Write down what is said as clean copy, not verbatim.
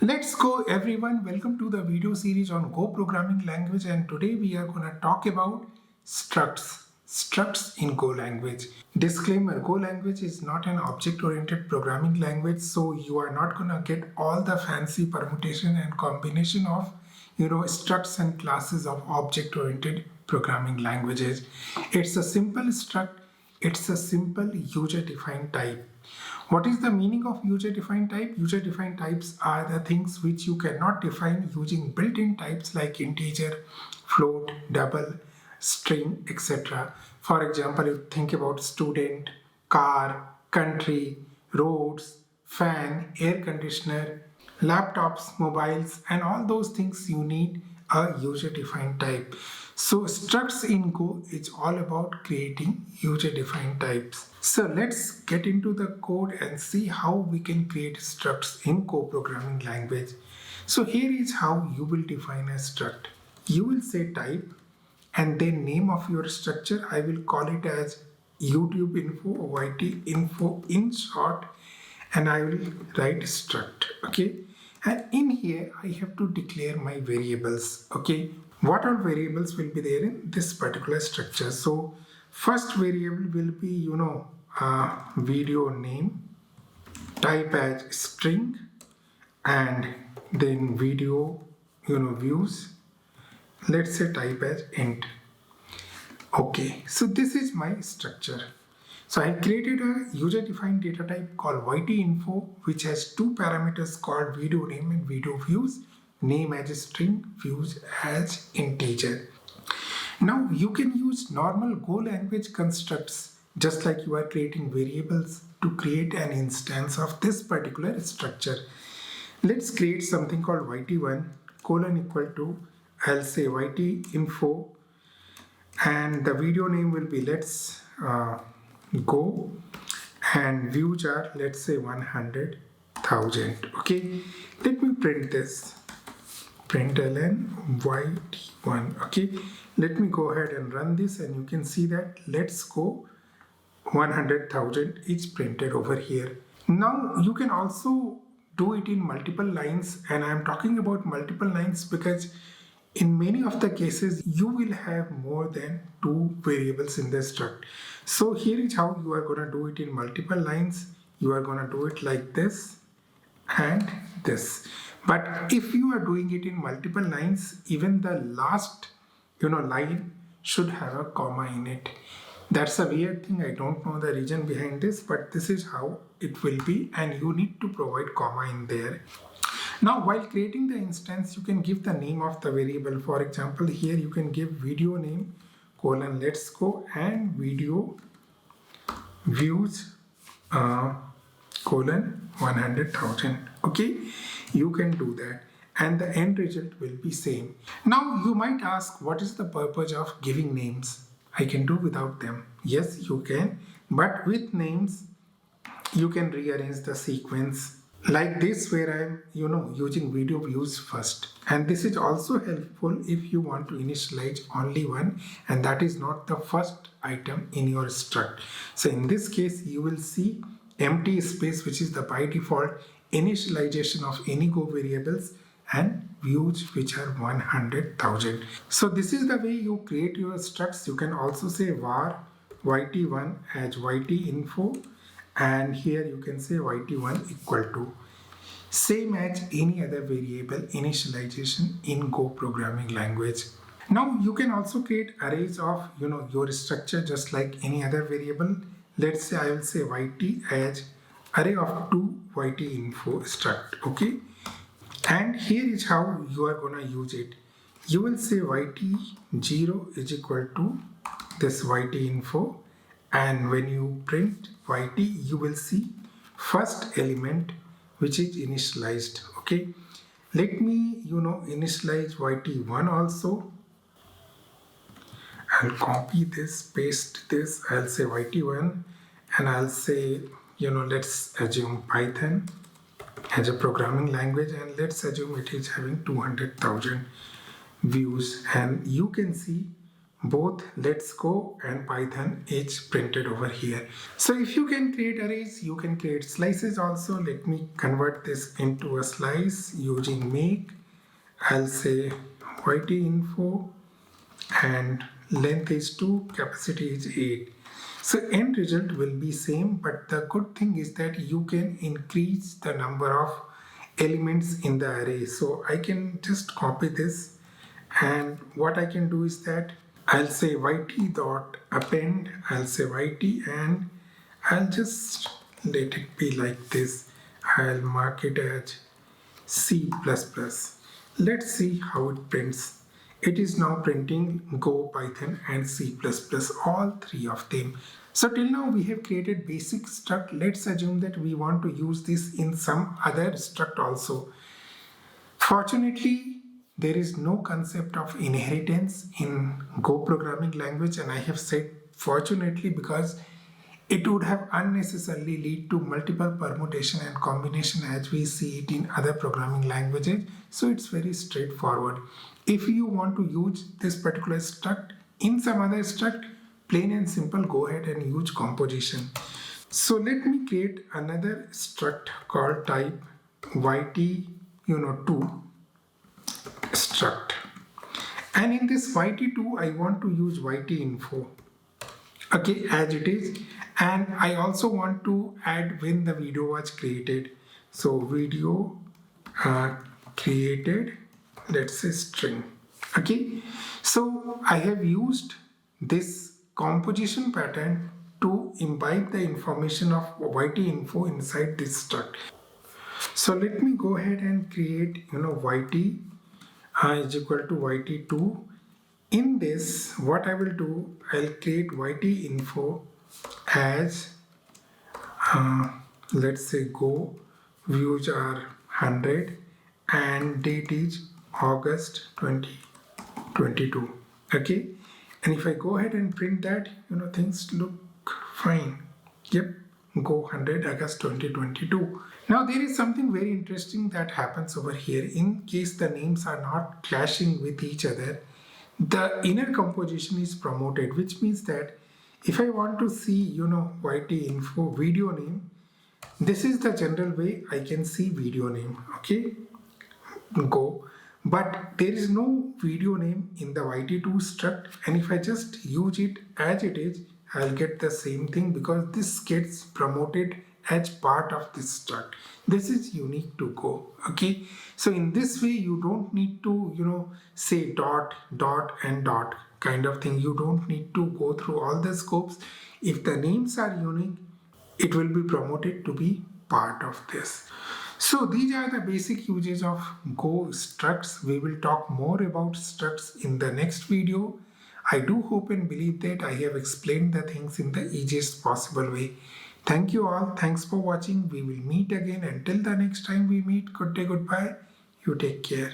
Let's go everyone. Welcome to the video series on Go programming language, and today we are going to talk about structs. Structs in Go language. Disclaimer, Go language is not an object oriented programming language, so you are not going to get all the fancy permutation and combination of structs and classes of object oriented programming languages. It's a simple struct, it's a simple user defined type. What is the meaning of user-defined type? User-defined types are the things which you cannot define using built-in types like integer, float, double, string, etc. For example, you think about student, car, country, roads, fan, air conditioner, laptops, mobiles, and all those things you need a user-defined type. So structs in Go is all about creating user-defined types. So let's get into the code and see how we can create structs in Go programming language. So here is how you will define a struct. You will say type and then name of your structure. I will call it as YouTube info or YT info in short, and I will write struct. Okay, and in here I have to declare my variables. Okay, what all variables will be there in this particular structure? So first variable will be video name, type as string, and then video views, let's say type as int. Okay, so this is my structure. So I created a user-defined data type called ytinfo, which has two parameters called video name and video views. Name as a string, views as integer. Now you can use normal Go language constructs just like you are creating variables to create an instance of this particular structure. Let's create something called yt1 colon equal to, I'll say ytinfo, and the video name will be let's go, and views are let's say 100,000. Okay, let me print this, println yt1. Okay, let me go ahead and run this, and you can see that let's go 100,000 is printed over here. Now you can also do it in multiple lines, and I am talking about multiple lines because in many of the cases you will have more than two variables in the struct. So here is how you are going to do it in multiple lines. You are going to do it like this and this. But if you are doing it in multiple lines, even the last line should have a comma in it. That's a weird thing. I don't know the reason behind this, but this is how it will be, and you need to provide comma in there. Now while creating the instance, you can give the name of the variable. For example, here you can give video name colon let's go and video views colon 100,000. Okay, you can do that, and the end result will be same. Now you might ask, what is the purpose of giving names? I can do without them. Yes, you can, but with names you can rearrange the sequence like this, where I'm using video views first, and this is also helpful if you want to initialize only one, and that is not the first item in your struct. So in this case you will see empty space, which is the by default initialization of any Go variables, and views which are 100,000. So this is the way you create your structs. You can also say var yt1 as ytinfo, and here you can say yt1 equal to, same as any other variable initialization in Go programming language. Now you can also create arrays of your structure just like any other variable. Let's say I will say yt as array of 2 ytinfo struct. Okay, and here is how you are gonna use it. You will say yt0 is equal to this ytinfo, and when you print yt, you will see first element which is initialized. Okay, let me initialize yt1 also. I'll copy this, paste this, I'll say yt1, and I'll say let's assume Python as a programming language, and let's assume it is having 200,000 views, and you can see both let's go and Python is printed over here. So if you can create arrays, you can create slices also. Let me convert this into a slice using make. I'll say yt info and length is 2, capacity is 8. So end result will be same, but the good thing is that you can increase the number of elements in the array. So I can just copy this, and what I can do is that I'll say yt dot append, I'll say yt, and I'll just let it be like this. I'll mark it as C++. Let's see how it prints. It is now printing Go, Python and C++, all three of them. So till now we have created basic struct. Let's assume that we want to use this in some other struct also. Fortunately, there is no concept of inheritance in Go programming language, and I have said fortunately because it would have unnecessarily lead to multiple permutation and combination as we see it in other programming languages. So it's very straightforward. If you want to use this particular struct in some other struct, plain and simple, go ahead and use composition. So let me create another struct called type yt2 struct, and in this yt2 I want to use yt info, okay, as it is, and I also want to add when the video was created. So video created, let's say string. Okay, so I have used this composition pattern to imbibe the information of yt info inside this struct. So let me go ahead and create yt is equal to yt2. In this, what I will do, I'll create yt info as let's say go, views are 100 and date is August 2022. Okay, and if I go ahead and print that, things look fine. Yep, go 100 August 2022. Now there is something very interesting that happens over here. In case the names are not clashing with each other, the inner composition is promoted, which means that if I want to see yt info video name, this is the general way I can see video name. Okay, go, but there is no video name in the yt2 struct, and if I just use it as it is, I'll get the same thing because this gets promoted as part of this struct. This is unique to Go. Okay, so in this way you don't need to say dot and dot kind of thing. You don't need to go through all the scopes. If the names are unique, it will be promoted to be part of this. So these are the basic uses of Go structs. We will talk more about structs in the next video. I do hope and believe that I have explained the things in the easiest possible way. Thank you all. Thanks for watching. We will meet again. Until the next time we meet, good day, goodbye. You take care.